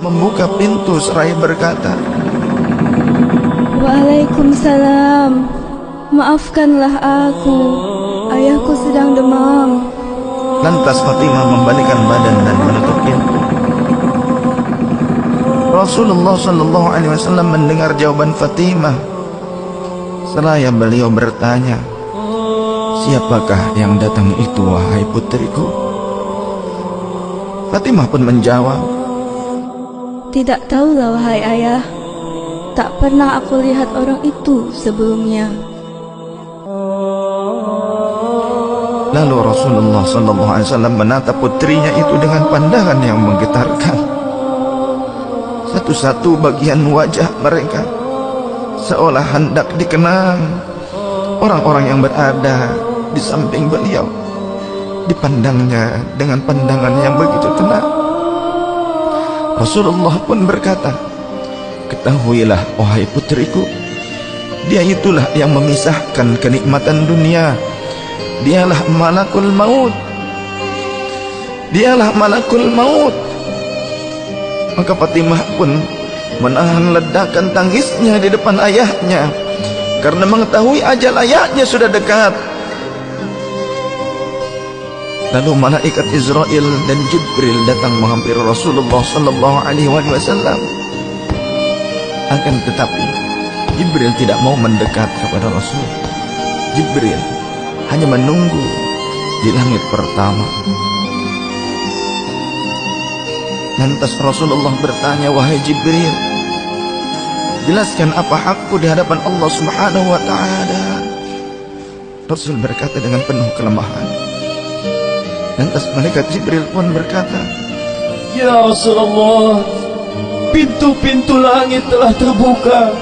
membuka pintu seraya berkata, Waalaikumsalam. Maafkanlah aku. Ayahku sedang demam. Lantas Fatimah membalikkan badan dan menutup pintu. Rasulullah sallallahu alaihi wasallam mendengar jawaban Fatimah. Seraya beliau bertanya, "Siapakah yang datang itu, wahai putriku?" Fatimah pun menjawab, Tidak tahulah wahai ayah. Tak pernah aku lihat orang itu sebelumnya. Lalu Rasulullah sallallahu alaihi wasallam menatap putrinya itu dengan pandangan yang menggetarkan. Satu-satu bagian wajah mereka seolah hendak dikenang. Orang-orang yang berada di samping beliau dipandangnya dengan pandangan yang begitu tenang. Rasulullah pun berkata, "Ketahuilah wahai putriku, dia itulah yang memisahkan kenikmatan dunia. Dialah malakul maut. Dialah malakul maut." Maka Fatimah pun menahan ledakan tangisnya di depan ayahnya karena mengetahui ajal ayahnya sudah dekat. Lalu malaikat Israel dan Jibril datang menghampiri Rasulullah sallallahu alaihi wasallam. Akan tetapi Jibril tidak mau mendekat kepada Rasul. Jibril hanya menunggu di langit pertama. Lantas Rasulullah bertanya, "Wahai Jibril, jelaskan apa hakku di hadapan Allah Subhanahu wa ta'ala?" Rasul berkata dengan penuh kelemahan. Lantas malaikat Jibril pun berkata, Ya Rasulullah, pintu-pintu langit telah terbuka.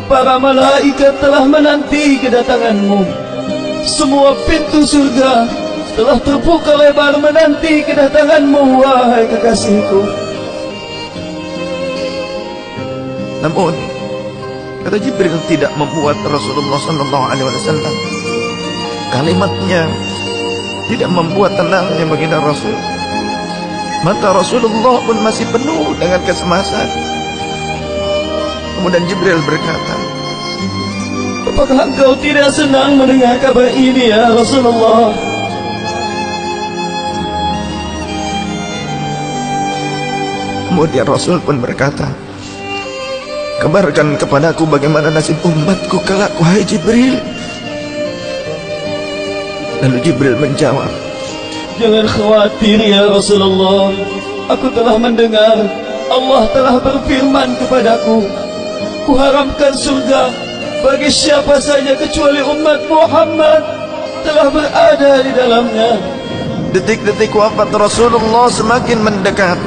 Para malaikat telah menanti kedatanganmu. Semua pintu surga telah terbuka lebar menanti kedatanganmu, wahai kekasihku. Namun kata Jibril tidak membuat Rasulullah sallallahu alaihi wasallam. Kalimatnya tidak membuat tenangnya baginda Rasul. Mata Rasulullah pun masih penuh dengan kecemasan. Kemudian Jibril berkata, Apakah engkau tidak senang mendengar kabar ini, ya Rasulullah? Kemudian Rasul pun berkata, "Kabarkan kepadaku bagaimana nasib umatku kelak, wahai Jibril." Lalu Jibril menjawab, Jangan khawatir ya Rasulullah. Aku telah mendengar Allah telah berfirman kepadaku, Kuharamkan surga bagi siapa saja kecuali umat Muhammad telah berada di dalamnya. Detik-detik wafat Rasulullah semakin mendekat,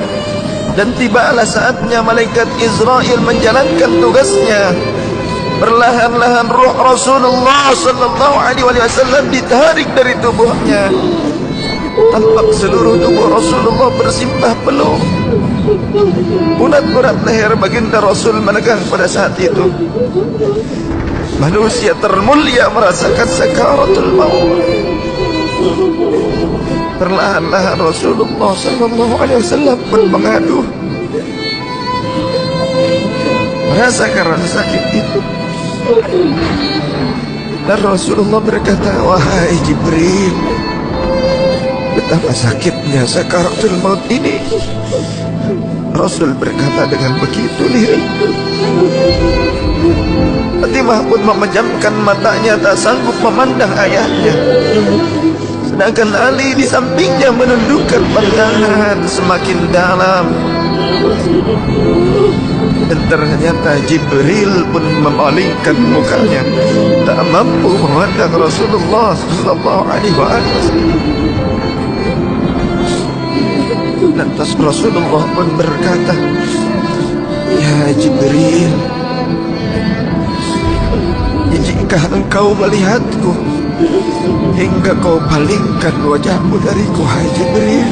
dan tibalah saatnya malaikat Israel menjalankan tugasnya. Perlahan-lahan ruh Rasulullah sallallahu alaihi wasallam ditarik dari tubuhnya. Tampak seluruh tubuh Rasulullah bersimpah peluh. Urat-urat leher baginda Rasul menegang pada saat itu. Manusia termulia merasakan sakaratul maut. Perlahan-lahan Rasulullah sallallahu alaihi wasallam pun mengadu merasakan rasa sakit itu. Dan Rasulullah berkata, "Wahai Jibril, betapa sakitnya sakaratul maut ini." Rasul berkata dengan begitu lirik. Fatimah pun memejamkan matanya, tak sanggup memandang ayahnya. Sedangkan Ali di sampingnya menundukkan pandangan semakin dalam. Dan ternyata Jibril pun memalingkan mukanya, tak mampu memandang Rasulullah sallallahu alaihi wasallam. Lantas Rasulullah pun berkata, "Ya Jibril, jika engkau melihatku hingga kau palingkan wajahmu dariku, hai Jibril."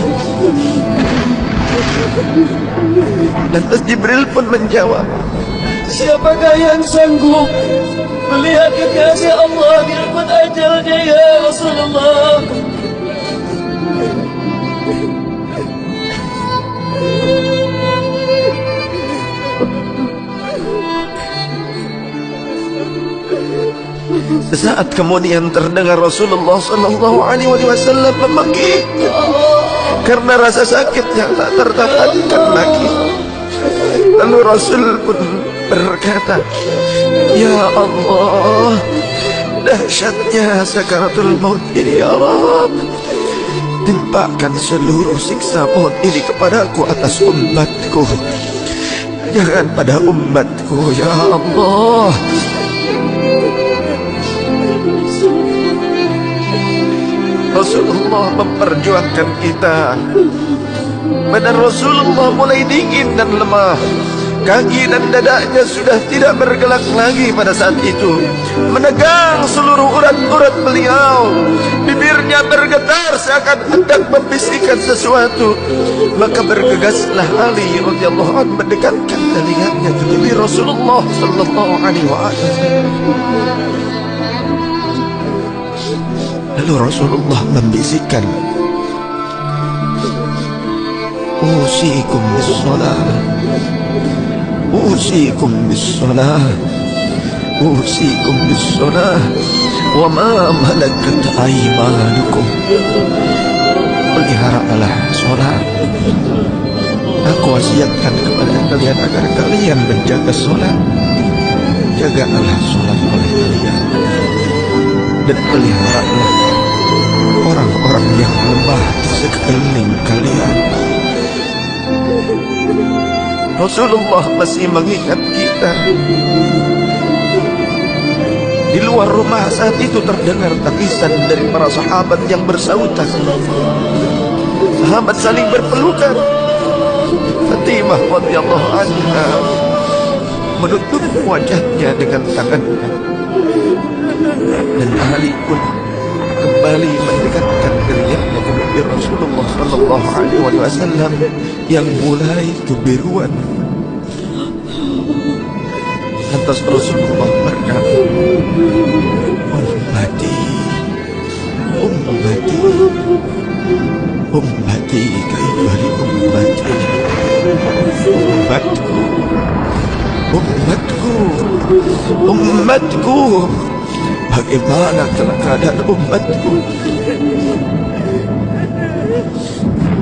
Lantas Jibril pun menjawab, Siapakah yang sanggup melihat kekasih Allah direnggut ajalnya ya Rasulullah? Saat kemudian terdengar Rasulullah sallallahu alaihi wasallam memanggil karena rasa sakit yang tak tertahankan lagi. Lalu Rasul pun berkata, "Ya Allah, dahsyatnya sakaratul maut ini ya Rabb. Timpakan seluruh siksa maut ini kepadaku atas umatku. Jangan pada umatku ya Allah." Rasulullah memperjuangkan kita. Badan Rasulullah mulai dingin dan lemah. Kaki dan dadanya sudah tidak bergerak lagi pada saat itu. Menegang seluruh urat-urat beliau. Bibirnya bergetar seakan hendak membisikkan sesuatu. Maka bergegaslah Ali radhiyallahu anhu mendekatkan telinganya ke bibir Rasulullah sallallahu alaihi wasallam. Lalu Rasulullah membisikkan, "Usikum bis-shalah, usikum bis-shalah, usikum bis-shalah, wa ma malakat aymanukum." Peliharalah salat. Aku wasiatkan kepada kalian agar kalian menjaga salat. Jagalah salat oleh kalian dan peliharalah orang-orang yang lemah di sekeliling kalian. Rasulullah masih mengingat kita. Di luar rumah saat itu terdengar tangisan dari para sahabat yang bersautan. Sahabat saling berpelukan. Fatimah radhiyallahu anha menutup wajahnya dengan tangannya. Dan Ali pun kembali mendekatkan dirinya ke bibir Rasulullah sallallahu alaihi wasallam yang mulai kebiruan. Lantas Rasulullah berkata, "Ummati, ummati, ummati, kaifali ummati, ummatku, ummatku, ummatku. Bagaimana keadaan umatku?"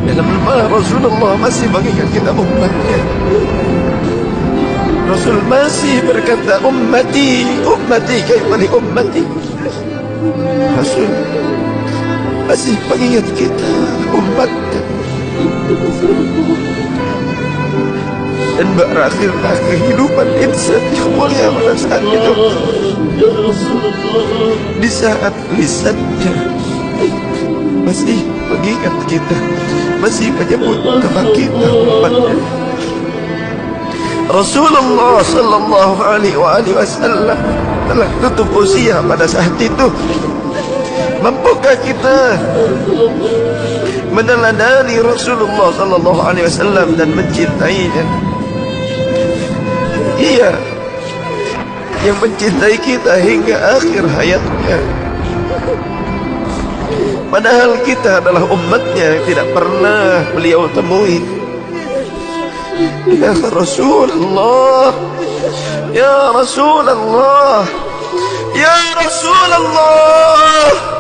Dalam lemah Rasulullah masih mengingat kita umatnya. Rasul masih berkata, "Ummati, ummati, kaifali ummati." Rasul masih mengingat kita umatnya. Dan berakhirlah kehidupan insan yang mulia pada saat itu. Di saat lisannya masih mengingat kita, masih menyebut nama kita umatnya. Rasulullah sallallahu alaihi wasallam telah tutup usia pada saat itu. Mampukah kita meneladani Rasulullah sallallahu alaihi wasallam dan mencintainya? Ia yang mencintai kita hingga akhir hayatnya. Padahal kita adalah umatnya yang tidak pernah beliau temui. Ya Rasulullah, ya Rasulullah, ya Rasulullah.